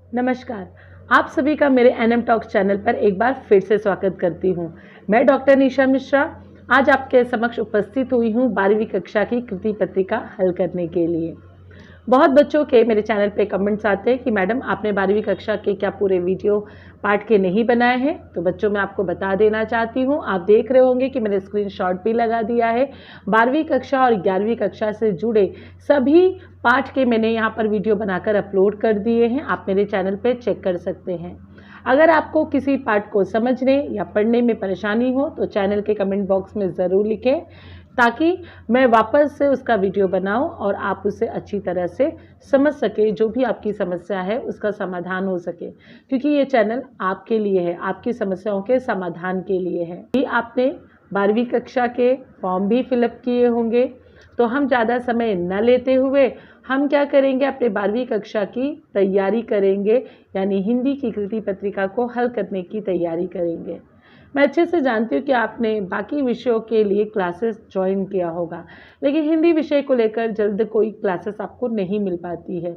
नमस्कार। आप सभी का मेरे एनएम टॉक्स चैनल पर एक बार फिर से स्वागत करती हूँ। मैं डॉक्टर निशा मिश्रा आज आपके समक्ष उपस्थित हुई हूँ 12वीं कक्षा की कृति पत्रिका हल करने के लिए। बहुत बच्चों के मेरे चैनल पे कमेंट्स आते हैं कि मैडम आपने 12वीं कक्षा के क्या पूरे वीडियो पार्ट के नहीं बनाए हैं। तो बच्चों मैं आपको बता देना चाहती हूँ, आप देख रहे होंगे कि मैंने स्क्रीनशॉट भी लगा दिया है। 12वीं कक्षा और 11वीं कक्षा से जुड़े सभी पाठ के मैंने यहाँ पर वीडियो बनाकर अपलोड कर दिए हैं, आप मेरे चैनल पे चेक कर सकते हैं। अगर आपको किसी पाठ को समझने या पढ़ने में परेशानी हो तो चैनल के कमेंट बॉक्स में ज़रूर लिखें, ताकि मैं वापस से उसका वीडियो बनाऊं और आप उसे अच्छी तरह से समझ सके। जो भी आपकी समस्या है उसका समाधान हो सके, क्योंकि ये चैनल आपके लिए है, आपकी समस्याओं के समाधान के लिए है। कि आपने 12वीं कक्षा के फॉर्म भी फिलअप किए होंगे, तो हम ज़्यादा समय न लेते हुए हम क्या करेंगे, अपने 12वीं कक्षा की तैयारी करेंगे, यानी हिंदी की कृति पत्रिका को हल करने की तैयारी करेंगे। मैं अच्छे से जानती हूँ कि आपने बाकी विषयों के लिए क्लासेस ज्वाइन किया होगा, लेकिन हिंदी विषय को लेकर जल्द कोई क्लासेस आपको नहीं मिल पाती है।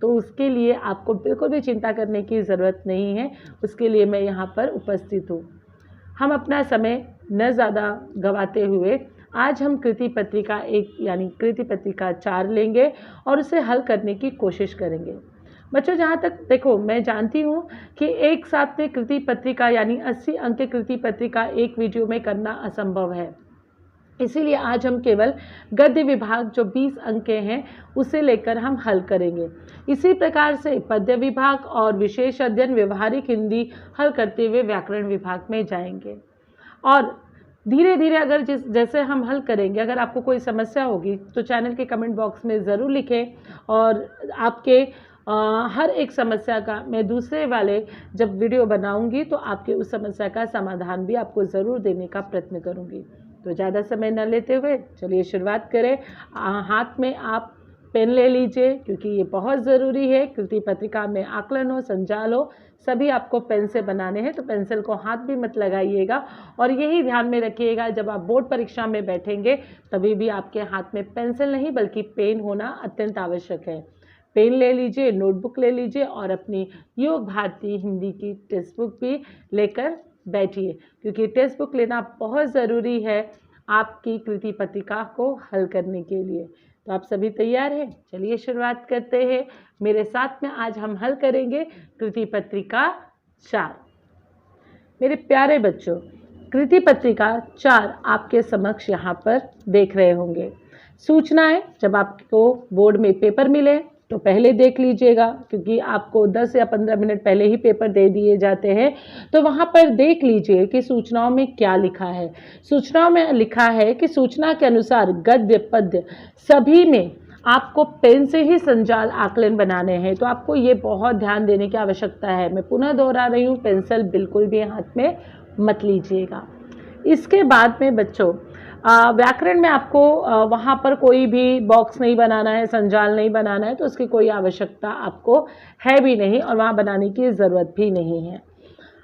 तो उसके लिए आपको बिल्कुल भी चिंता करने की ज़रूरत नहीं है, उसके लिए मैं यहाँ पर उपस्थित हूँ। हम अपना समय न ज़्यादा गंवाते हुए आज हम कृति पत्रिका 1 यानी कृति पत्रिका 4 लेंगे और उसे हल करने की कोशिश करेंगे। बच्चों, जहाँ तक देखो, मैं जानती हूँ कि एक साथ में कृति पत्रिका यानी 80 अंक की कृति पत्रिका एक वीडियो में करना असंभव है। इसीलिए आज हम केवल गद्य विभाग जो 20 अंक के हैं उसे लेकर हम हल करेंगे। इसी प्रकार से पद्य विभाग और विशेष अध्ययन व्यवहारिक हिंदी हल करते हुए व्याकरण विभाग में जाएंगे। और धीरे धीरे अगर जैसे हम हल करेंगे, अगर आपको कोई समस्या होगी तो चैनल के कमेंट बॉक्स में ज़रूर लिखें, और आपके हर एक समस्या का मैं दूसरे वाले जब वीडियो बनाऊंगी तो आपके उस समस्या का समाधान भी आपको ज़रूर देने का प्रयत्न करूंगी। तो ज़्यादा समय न लेते हुए चलिए शुरुआत करें। हाथ में आप पेन ले लीजिए, क्योंकि ये बहुत ज़रूरी है। कृति पत्रिका में आकलन हो, संजाल हो, सभी आपको पेन से बनाने हैं, तो पेंसिल को हाथ भी मत लगाइएगा। और यही ध्यान में रखिएगा, जब आप बोर्ड परीक्षा में बैठेंगे तभी भी आपके हाथ में पेंसिल नहीं बल्कि पेन होना अत्यंत आवश्यक है। पेन ले लीजिए, नोटबुक ले लीजिए और अपनी योग भारती हिंदी की टेक्स्ट बुक भी लेकर बैठिए, क्योंकि टेक्स्ट बुक लेना बहुत ज़रूरी है आपकी कृति पत्रिका को हल करने के लिए। तो आप सभी तैयार हैं? चलिए शुरुआत करते हैं। मेरे साथ में आज हम हल करेंगे कृति पत्रिका 4। मेरे प्यारे बच्चों, कृति पत्रिका 4 आपके समक्ष यहाँ पर देख रहे होंगे। सूचनाएं जब आपको बोर्ड में पेपर मिले तो पहले देख लीजिएगा, क्योंकि आपको 10 या 15 मिनट पहले ही पेपर दे दिए जाते हैं। तो वहाँ पर देख लीजिए कि सूचनाओं में क्या लिखा है। सूचनाओं में लिखा है कि सूचना के अनुसार गद्य पद्य सभी में आपको पेन से ही संजाल आकलन बनाने हैं। तो आपको ये बहुत ध्यान देने की आवश्यकता है। मैं पुनः दोहरा रही हूँ, पेंसिल बिल्कुल भी हाथ में मत लीजिएगा। इसके बाद में बच्चों, व्याकरण में आपको वहाँ पर कोई भी बॉक्स नहीं बनाना है, संजाल नहीं बनाना है, तो उसकी कोई आवश्यकता आपको है भी नहीं और वहाँ बनाने की ज़रूरत भी नहीं है।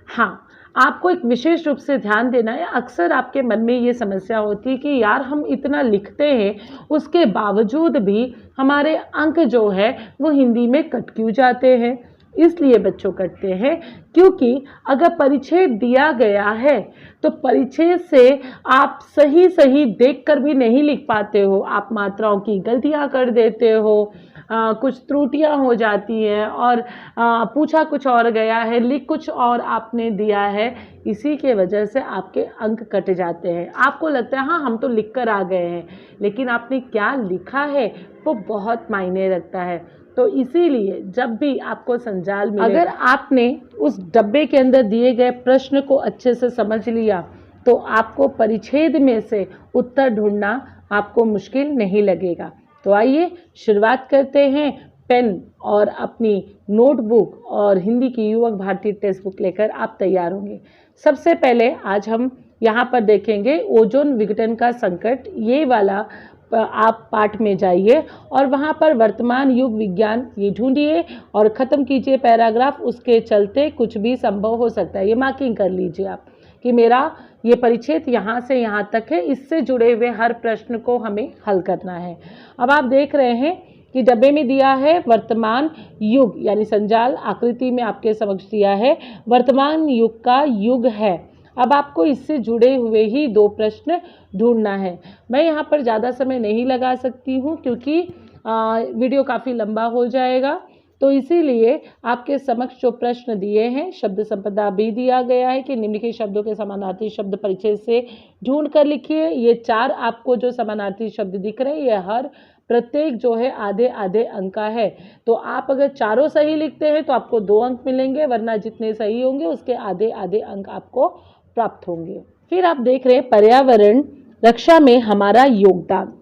हाँ, आपको एक विशेष रूप से ध्यान देना है। अक्सर आपके मन में ये समस्या होती है कि यार हम इतना लिखते हैं, उसके बावजूद भी हमारे अंक जो है वो हिंदी में कट क्यों जाते हैं। इसलिए बच्चों कटते हैं क्योंकि अगर परिच्छेद दिया गया है तो परिच्छेद से आप सही सही देखकर भी नहीं लिख पाते हो। आप मात्राओं की गलतियां कर देते हो, कुछ त्रुटियां हो जाती हैं और पूछा कुछ और गया है, लिख कुछ और आपने दिया है। इसी के वजह से आपके अंक कट जाते हैं। आपको लगता है हाँ हम तो लिख कर आ गए हैं, लेकिन आपने क्या लिखा है वो बहुत मायने रखता है। तो इसीलिए जब भी आपको संजाल मिले, अगर आपने उस डब्बे के अंदर दिए गए प्रश्न को अच्छे से समझ लिया तो आपको परिच्छेद में से उत्तर ढूंढना आपको मुश्किल नहीं लगेगा। तो आइए शुरुआत करते हैं। पेन और अपनी नोटबुक और हिंदी की युवक भारती टेक्स्ट बुक लेकर आप तैयार होंगे। सबसे पहले आज हम यहाँ पर देखेंगे ओजोन विघटन का संकट। ये वाला आप पाठ में जाइए और वहाँ पर वर्तमान युग विज्ञान ये ढूंढिए और ख़त्म कीजिए पैराग्राफ। उसके चलते कुछ भी संभव हो सकता है, ये मार्किंग कर लीजिए आप कि मेरा ये परिच्छेद यहाँ से यहाँ तक है, इससे जुड़े हुए हर प्रश्न को हमें हल करना है। अब आप देख रहे हैं कि डब्बे में दिया है वर्तमान युग, यानी संजाल आकृति में आपके समक्ष दिया है वर्तमान युग का युग है। अब आपको इससे जुड़े हुए ही 2 प्रश्न ढूंढना है। मैं यहाँ पर ज़्यादा समय नहीं लगा सकती हूँ क्योंकि वीडियो काफ़ी लंबा हो जाएगा, तो इसीलिए आपके समक्ष जो प्रश्न दिए हैं, शब्द संपदा भी दिया गया है कि निम्नलिखित शब्दों के समानार्थी शब्द परिचय से ढूंढ कर लिखिए। ये 4 आपको जो समानार्थी शब्द दिख रहे हैं, ये हर प्रत्येक जो है आधे आधे अंक का है। तो आप अगर चारों सही लिखते हैं तो आपको 2 अंक मिलेंगे, वरना जितने सही होंगे उसके आधे आधे अंक आपको प्राप्त होंगे। फिर आप देख रहे हैं पर्यावरण रक्षा में हमारा योगदान।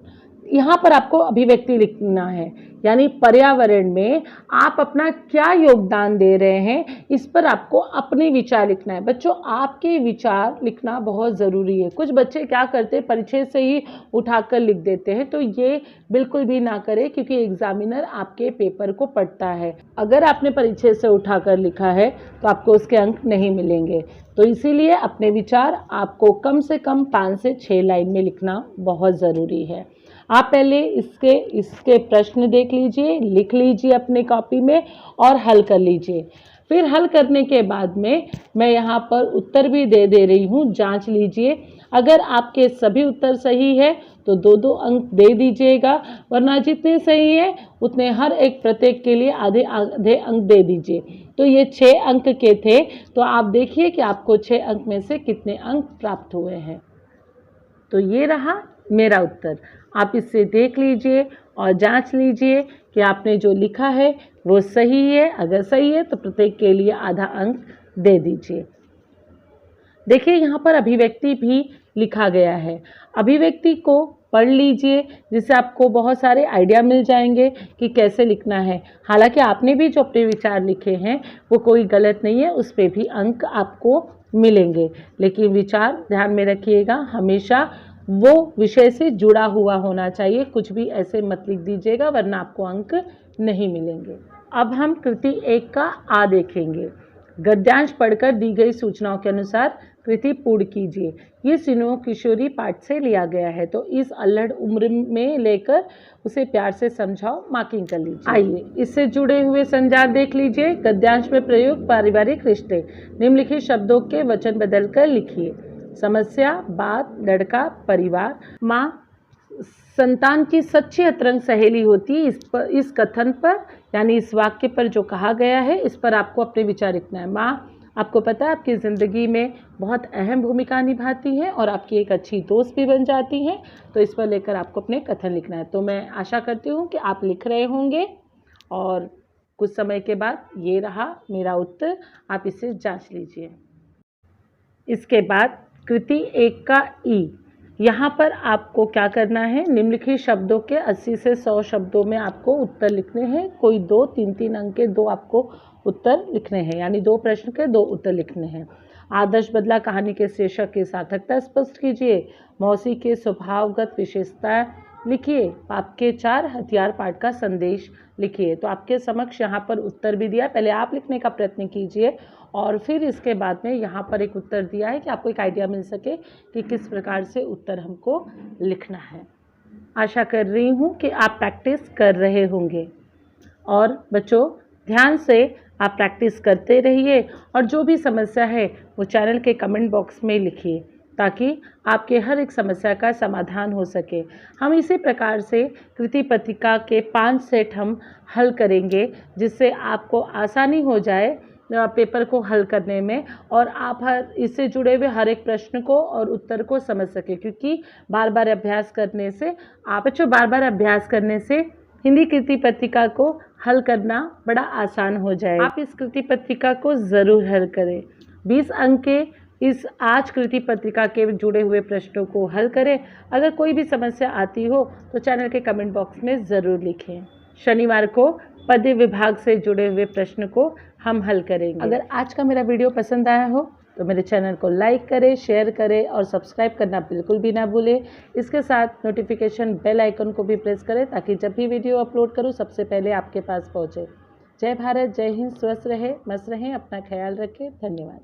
यहाँ पर आपको अभिव्यक्ति लिखना है, यानी पर्यावरण में आप अपना क्या योगदान दे रहे हैं, इस पर आपको अपने विचार लिखना है। बच्चों, आपके विचार लिखना बहुत ज़रूरी है। कुछ बच्चे क्या करते हैं, परिचय से ही उठाकर लिख देते हैं, तो ये बिल्कुल भी ना करें क्योंकि एग्जामिनर आपके पेपर को पढ़ता है। अगर आपने परिचय से उठाकर लिखा है तो आपको उसके अंक नहीं मिलेंगे। तो इसीलिए अपने विचार आपको कम से कम 5 से 6 लाइन में लिखना बहुत ज़रूरी है। आप पहले इसके प्रश्न देख लीजिए, लिख लीजिए अपने कॉपी में और हल कर लीजिए। फिर हल करने के बाद में मैं यहाँ पर उत्तर भी दे रही हूँ, जांच लीजिए। अगर आपके सभी उत्तर सही है तो 2-2 अंक दे दीजिएगा, वरना जितने सही है उतने हर एक प्रत्येक के लिए आधे आधे अंक दे दीजिए। तो ये 6 अंक के थे, तो आप देखिए कि आपको 6 अंक में से कितने अंक प्राप्त हुए हैं। तो ये रहा मेरा उत्तर। आप इससे देख लीजिए और जांच लीजिए कि आपने जो लिखा है वो सही है। अगर सही है तो प्रत्येक के लिए आधा अंक दे दीजिए। देखिए, यहाँ पर अभिव्यक्ति भी लिखा गया है। अभिव्यक्ति को पढ़ लीजिए, जिससे आपको बहुत सारे आइडिया मिल जाएंगे कि कैसे लिखना है। हालांकि आपने भी जो अपने विचार लिखे हैं वो कोई गलत नहीं है, उस पर भी अंक आपको मिलेंगे, लेकिन विचार ध्यान में रखिएगा, हमेशा वो विषय से जुड़ा हुआ होना चाहिए। कुछ भी ऐसे मत लिख दीजिएगा, वरना आपको अंक नहीं मिलेंगे। अब हम कृति 1 का आ देखेंगे। गद्यांश पढ़कर दी गई सूचनाओं के अनुसार कृति पूर्ण कीजिए। ये सिनो किशोरी पाठ से लिया गया है, तो इस अल्हड़ उम्र में लेकर उसे प्यार से समझाओ, मार्किंग कर लीजिए। आइए इससे जुड़े हुए संचार देख लीजिए। गद्यांश में प्रयुक्त पारिवारिक रिश्ते, निम्नलिखित शब्दों के वचन बदलकर लिखिए। समस्या, बात, लड़का, परिवार। माँ संतान की सच्ची अतरंग सहेली होती है। इस कथन पर, यानी इस वाक्य पर जो कहा गया है, इस पर आपको अपने विचार लिखना है। माँ, आपको पता है, आपकी ज़िंदगी में बहुत अहम भूमिका निभाती हैं और आपकी एक अच्छी दोस्त भी बन जाती हैं। तो इस पर लेकर आपको अपने कथन लिखना है। तो मैं आशा करती हूँ कि आप लिख रहे होंगे और कुछ समय के बाद ये रहा मेरा उत्तर। आप इसे जांच लीजिए। इसके बाद कृति 1 का ई। यहाँ पर आपको क्या करना है, निम्नलिखित शब्दों के 80 से 100 शब्दों में आपको उत्तर लिखने हैं। कोई 2 3 अंक के 2 आपको उत्तर लिखने हैं, यानी 2 प्रश्न के 2 उत्तर लिखने हैं। आदर्श बदला कहानी के शीर्षक की सार्थकता स्पष्ट कीजिए। मौसी के स्वभावगत विशेषता लिखिए। पाप के 4 हथियार पाठ का संदेश लिखिए। तो आपके समक्ष यहाँ पर उत्तर भी दिया, पहले आप लिखने का प्रयत्न कीजिए और फिर इसके बाद में यहाँ पर एक उत्तर दिया है कि आपको एक आइडिया मिल सके कि किस प्रकार से उत्तर हमको लिखना है। आशा कर रही हूँ कि आप प्रैक्टिस कर रहे होंगे। और बच्चों, ध्यान से आप प्रैक्टिस करते रहिए और जो भी समस्या है वो चैनल के कमेंट बॉक्स में लिखिए, ताकि आपके हर एक समस्या का समाधान हो सके। हम इसी प्रकार से कृति पत्रिका के 5 सेट हम हल करेंगे, जिससे आपको आसानी हो जाए पेपर को हल करने में और आप इससे जुड़े हुए हर एक प्रश्न को और उत्तर को समझ सके। क्योंकि बार बार अभ्यास करने से हिंदी कृति पत्रिका को हल करना बड़ा आसान हो जाए। आप इस कृति पत्रिका को ज़रूर हल करें। 20 अंक के इस आज कृति पत्रिका के जुड़े हुए प्रश्नों को हल करें। अगर कोई भी समस्या आती हो तो चैनल के कमेंट बॉक्स में ज़रूर लिखें। शनिवार को पद्य विभाग से जुड़े हुए प्रश्न को हम हल करेंगे। अगर आज का मेरा वीडियो पसंद आया हो तो मेरे चैनल को लाइक करें, शेयर करें और सब्सक्राइब करना बिल्कुल भी ना भूलें। इसके साथ नोटिफिकेशन बेल आइकन को भी प्रेस करें, ताकि जब भी वीडियो अपलोड करूं सबसे पहले आपके पास पहुंचे। जय भारत, जय हिंद, स्वस्थ रहें, मस्त रहें, अपना ख्याल रखें। धन्यवाद।